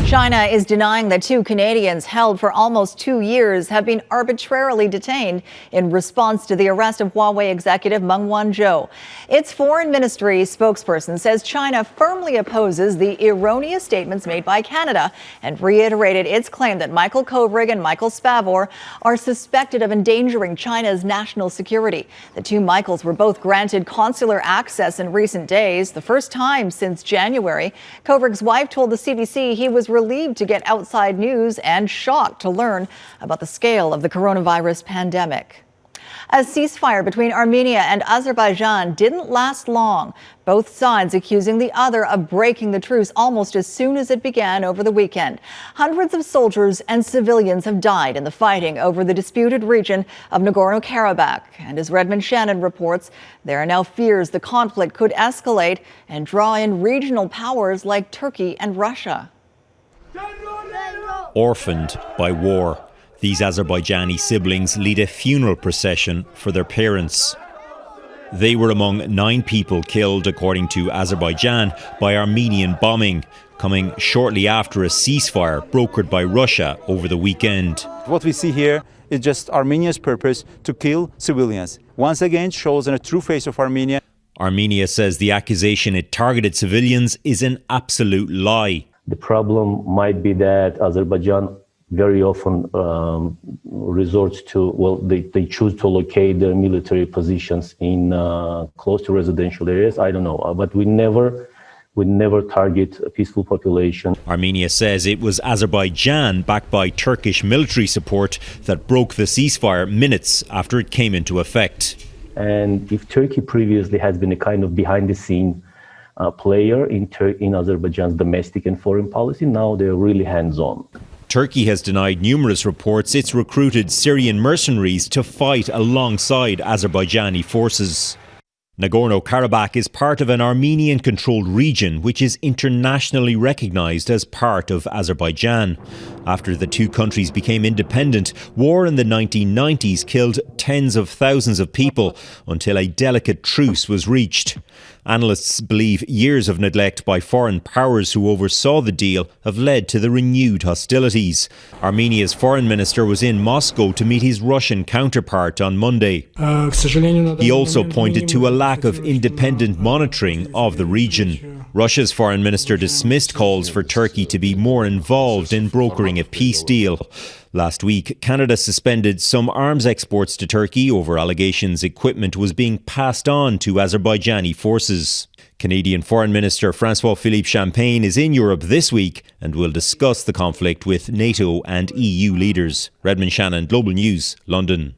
China is denying that two Canadians held for almost 2 years have been arbitrarily detained in response to the arrest of Huawei executive Meng Wanzhou. Its foreign ministry spokesperson says China firmly opposes the erroneous statements made by Canada and reiterated its claim that Michael Kovrig and Michael Spavor are suspected of endangering China's national security. The two Michaels were both granted consular access in recent days, the first time since January. Kovrig's wife told the CBC he was relieved to get outside news and shocked to learn about the scale of the coronavirus pandemic. A ceasefire between Armenia and Azerbaijan didn't last long, both sides accusing the other of breaking the truce almost as soon as it began over the weekend. Hundreds of soldiers and civilians have died in the fighting over the disputed region of Nagorno-Karabakh. And as Redmond Shannon reports, there are now fears the conflict could escalate and draw in regional powers like Turkey and Russia. Orphaned by war, these Azerbaijani siblings lead a funeral procession for their parents. They were among 9 people killed, according to Azerbaijan, by Armenian bombing, coming shortly after a ceasefire brokered by Russia over the weekend. What we see here is just Armenia's purpose to kill civilians. Once again, shows the true face of Armenia. Armenia says the accusation it targeted civilians is an absolute lie. The problem might be that Azerbaijan very often resorts to, well, they choose to locate their military positions in close to residential areas. I don't know, but we never target a peaceful population. Armenia says it was Azerbaijan, backed by Turkish military support, that broke the ceasefire minutes after it came into effect. And if Turkey previously has been a kind of behind-the-scene player in Azerbaijan's domestic and foreign policy, now they're really hands-on. Turkey has denied numerous reports it's recruited Syrian mercenaries to fight alongside Azerbaijani forces. Nagorno-Karabakh is part of an Armenian-controlled region which is internationally recognised as part of Azerbaijan. After the two countries became independent, war in the 1990s killed tens of thousands of people until a delicate truce was reached. Analysts believe years of neglect by foreign powers who oversaw the deal have led to the renewed hostilities. Armenia's foreign minister was in Moscow to meet his Russian counterpart on Monday. He also pointed to a lack of independent monitoring of the region. Russia's foreign minister dismissed calls for Turkey to be more involved in brokering a peace deal. Last week, Canada suspended some arms exports to Turkey over allegations equipment was being passed on to Azerbaijani forces. Canadian Foreign Minister François-Philippe Champagne is in Europe this week and will discuss the conflict with NATO and EU leaders. Redmond Shannon, Global News, London.